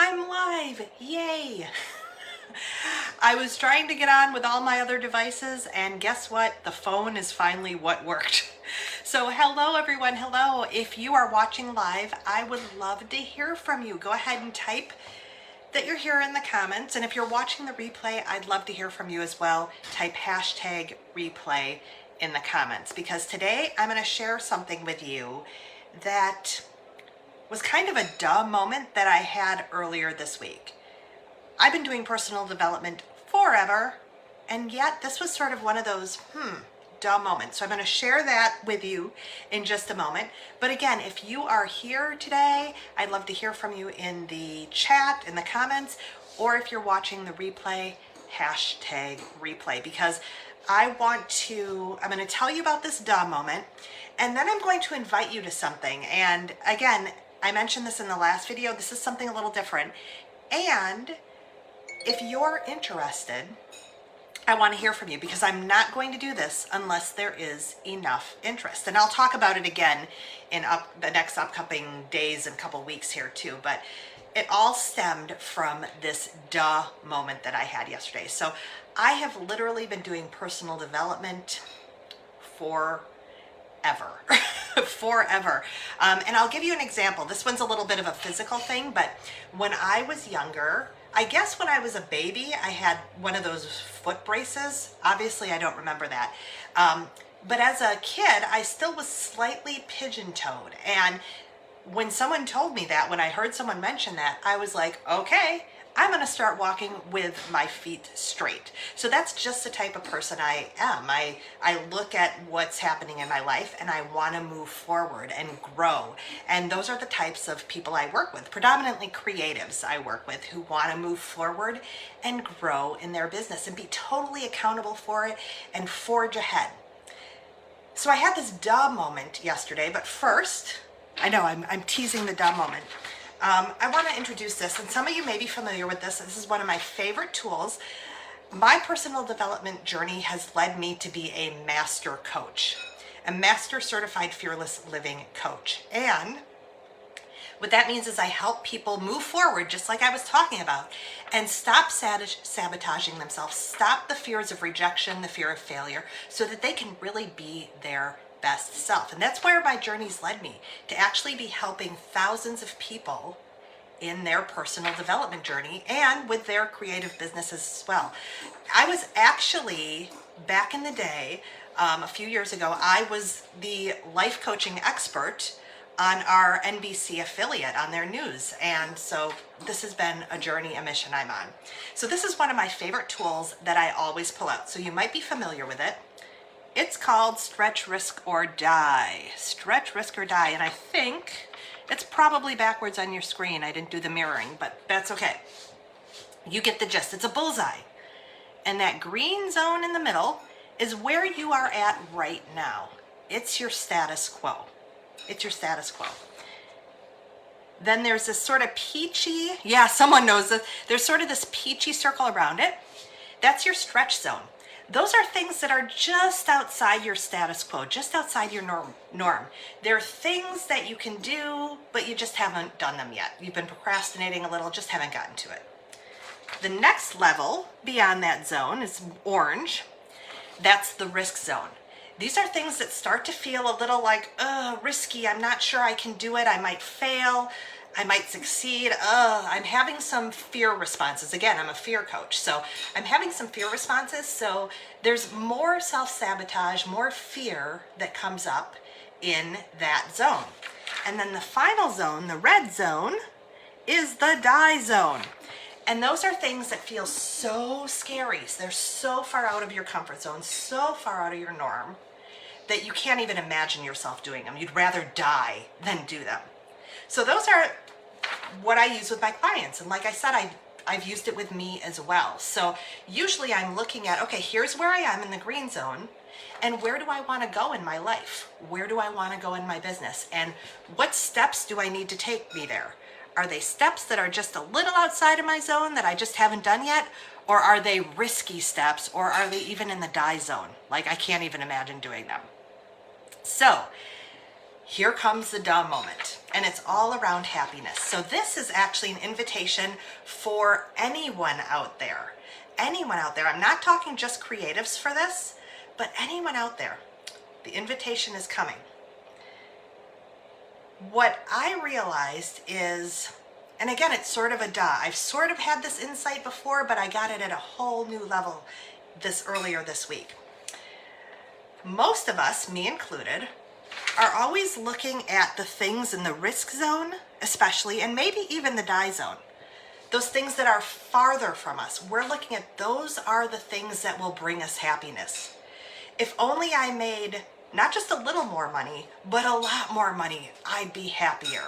I'm live, yay! I was trying to get on with all my other devices, and guess what? The phone is finally what worked. So hello everyone, hello. If you are watching live, I would love to hear from you. Go ahead and type that you're here in the comments, and if you're watching the replay, I'd love to hear from you as well. Type hashtag replay in the comments, because today I'm going to share something with you that was kind of a duh moment that I had earlier this week. I've been doing personal development forever, and yet this was sort of one of those, duh moments. So I'm going to share that with you in just a moment. But again, if you are here today, I'd love to hear from you in the chat, in the comments, or if you're watching the replay, hashtag replay, because I'm going to tell you about this duh moment, and then I'm going to invite you to something. And again, I mentioned this in the last video. This is something a little different. And if you're interested, I want to hear from you, because I'm not going to do this unless there is enough interest. And I'll talk about it again in the next upcoming days and couple weeks here too. But it all stemmed from this duh moment that I had yesterday. So I have literally been doing personal development forever. Forever. And I'll give you an example. This one's a little bit of a physical thing, but when I was younger, I guess when I was a baby, I had one of those foot braces. Obviously, I don't remember that. But as a kid, I still was slightly pigeon-toed. And when someone told me that, when I heard someone mention that, I was like, okay, I'm going to start walking with my feet straight. So that's just the type of person I am. I look at what's happening in my life and I want to move forward and grow. And those are the types of people I work with, predominantly creatives I work with, who want to move forward and grow in their business and be totally accountable for it and forge ahead. So I had this duh moment yesterday, but first, I know I'm teasing the duh moment. I want to introduce this, and some of you may be familiar with this. This is one of my favorite tools. My personal development journey has led me to be a master coach, a master certified fearless living coach. And what that means is I help people move forward, just like I was talking about, and stop sabotaging themselves, stop the fears of rejection, the fear of failure, so that they can really be their best self. And that's where my journey's led me, to actually be helping thousands of people in their personal development journey and with their creative businesses as well. I was actually, back in the day, a few years ago, I was the life coaching expert on our NBC affiliate on their news. And so this has been a journey, a mission I'm on. So this is one of my favorite tools that I always pull out. So you might be familiar with it. It's called Stretch, Risk, or Die. Stretch, Risk, or Die. And I think it's probably backwards on your screen. I didn't do the mirroring, but that's okay. You get the gist. It's a bullseye. And that green zone in the middle is where you are at right now. It's your status quo. It's your status quo. Then there's this sort of peachy, yeah, someone knows this. There's sort of this peachy circle around it. That's your stretch zone. Those are things that are just outside your status quo, just outside your norm. They're things that you can do, but you just haven't done them yet. You've been procrastinating a little, just haven't gotten to it. The next level beyond that zone is orange. That's the risk zone. These are things that start to feel a little like, risky. I'm not sure I can do it. I might fail. I might succeed. I'm having some fear responses. Again, I'm a fear coach, so I'm having some fear responses. So there's more self-sabotage, more fear that comes up in that zone. And then the final zone, the red zone, is the die zone. And those are things that feel so scary. They're so far out of your comfort zone, so far out of your norm, that you can't even imagine yourself doing them. You'd rather die than do them. So those are what I use with my clients. And like I said, I've used it with me as well. So usually I'm looking at, okay, here's where I am in the green zone, and where do I want to go in my life? Where do I want to go in my business? And what steps do I need to take me there? Are they steps that are just a little outside of my zone that I just haven't done yet? Or are they risky steps? Or are they even in the die zone? Like I can't even imagine doing them. So here comes the duh moment. And it's all around happiness. So this is actually an invitation for anyone out there. Anyone out there. I'm not talking just creatives for this, but anyone out there. The invitation is coming. What I realized is, and again, it's sort of a duh. I've sort of had this insight before, but I got it at a whole new level earlier this week. Most of us, me included, are always looking at the things in the risk zone, especially, and maybe even the die zone. Those things that are farther from us. We're looking at those are the things that will bring us happiness. If only I made not just a little more money, but a lot more money, I'd be happier.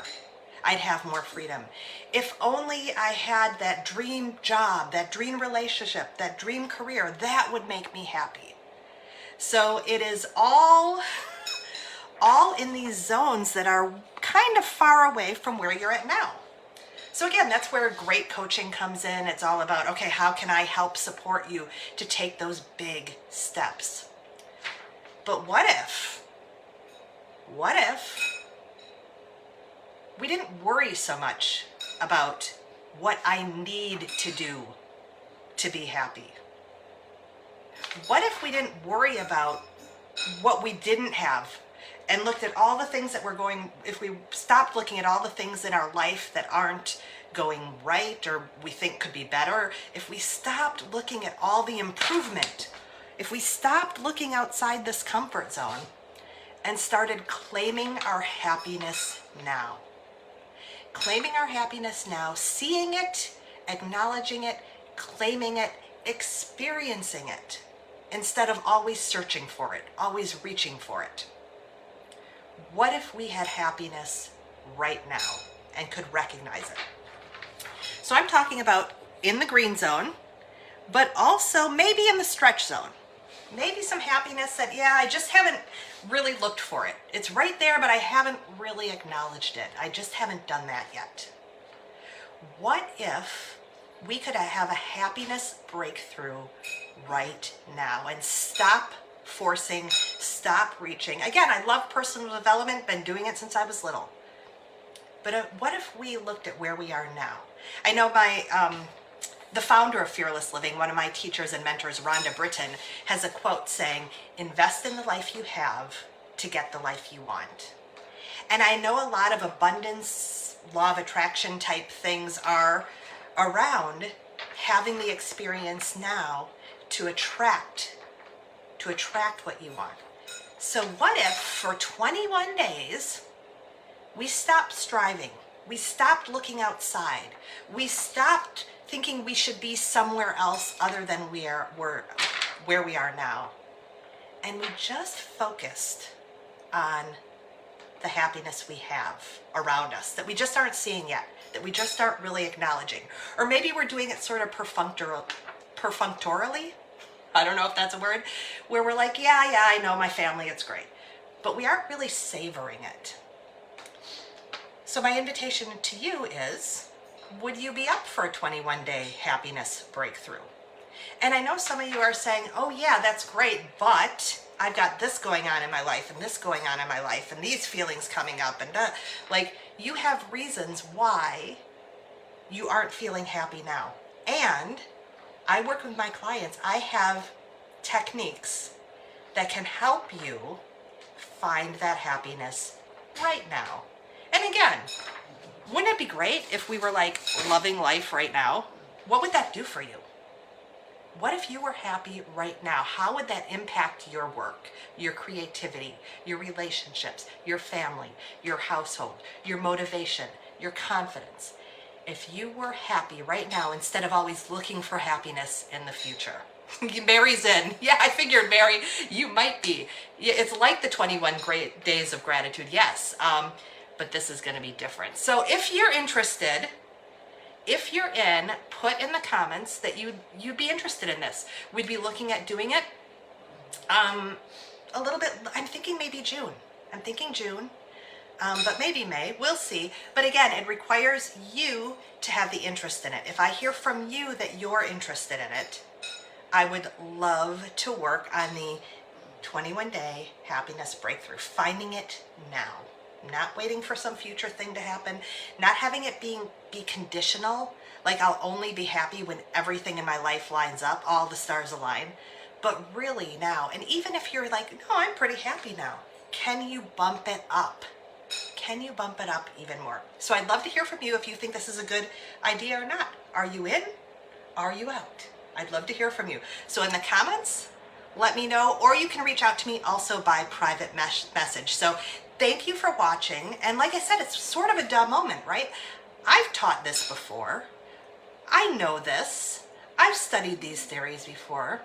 I'd have more freedom. If only I had that dream job, that dream relationship, that dream career, that would make me happy. So it is all in these zones that are kind of far away from where you're at now. So again, that's where great coaching comes in. It's all about, okay, how can I help support you to take those big steps? But what if we didn't worry so much about what I need to do to be happy? What if we didn't worry about what we didn't have and looked at all the things that if we stopped looking at all the things in our life that aren't going right or we think could be better, if we stopped looking at all the improvement, if we stopped looking outside this comfort zone and started claiming our happiness now. Claiming our happiness now, seeing it, acknowledging it, claiming it, experiencing it, instead of always searching for it, always reaching for it. What if we had happiness right now and could recognize it? So I'm talking about in the green zone, but also maybe in the stretch zone. Maybe some happiness that, yeah, I just haven't really looked for it. It's right there, but I haven't really acknowledged it. I just haven't done that yet. What if we could have a happiness breakthrough right now and stop forcing, stop reaching? Again, I love personal development, been doing it since I was little. But what if we looked at where we are now? I know the founder of Fearless Living, one of my teachers and mentors, Rhonda Britton, has a quote saying, invest in the life you have to get the life you want. And I know a lot of abundance, law of attraction type things are around having the experience now to attract what you want. So what if for 21 days, we stopped striving, we stopped looking outside, we stopped thinking we should be somewhere else other than where we are now, and we just focused on the happiness we have around us that we just aren't seeing yet, that we just aren't really acknowledging. Or maybe we're doing it sort of perfunctorily. I don't know if that's a word, where we're like, yeah, I know my family, it's great. But we aren't really savoring it. So my invitation to you is, would you be up for a 21-day happiness breakthrough? And I know some of you are saying, oh yeah, that's great, but I've got this going on in my life and this going on in my life and these feelings coming up and like you have reasons why you aren't feeling happy now. And I work with my clients. I have techniques that can help you find that happiness right now. And again, wouldn't it be great if we were like loving life right now? What would that do for you? What if you were happy right now? How would that impact your work, your creativity, your relationships, your family, your household, your motivation, your confidence? If you were happy right now instead of always looking for happiness in the future. Mary's in. Yeah, I figured, Mary, you might be. Yeah, it's like the 21 great days of gratitude, yes. But this is going to be different. So if you're interested, if you're in, put in the comments that you'd be interested in this. We'd be looking at doing it a little bit. I'm thinking maybe June. But maybe May. We'll see. But again, it requires you to have the interest in it. If I hear from you that you're interested in it, I would love to work on the 21-day happiness breakthrough, finding it now. not waiting for some future thing to happen, not having it be conditional, like I'll only be happy when everything in my life lines up, all the stars align. But really now, and even if you're like, no, I'm pretty happy now, can you bump it up? Can you bump it up even more? So I'd love to hear from you if you think this is a good idea or not. Are you in? Are you out? I'd love to hear from you. So in the comments, let me know, or you can reach out to me also by private message. So thank you for watching. And like I said, it's sort of a dumb moment, right? I've taught this before. I know this. I've studied these theories before.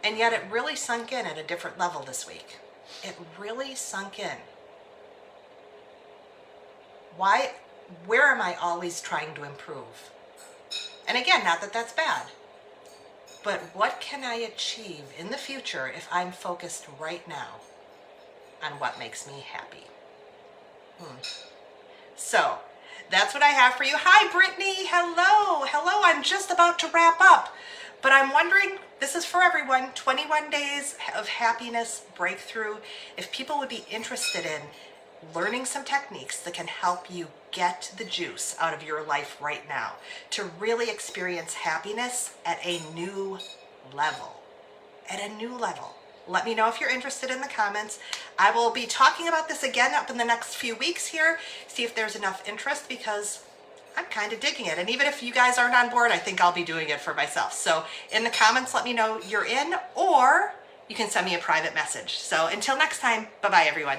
And yet it really sunk in at a different level this week. It really sunk in. Why? Where am I always trying to improve? And again, not that that's bad. But what can I achieve in the future if I'm focused right now on what makes me happy? So that's what I have for you. Hi, Brittany. Hello. Hello. I'm just about to wrap up. But I'm wondering, this is for everyone, 21 days of happiness breakthrough. If people would be interested in learning some techniques that can help you get the juice out of your life right now to really experience happiness at a new level. At a new level. Let me know if you're interested in the comments. I will be talking about this again up in the next few weeks here, see if there's enough interest, because I'm kind of digging it. And even if you guys aren't on board, I think I'll be doing it for myself. So in the comments, let me know you're in, or you can send me a private message. So until next time, bye-bye everyone.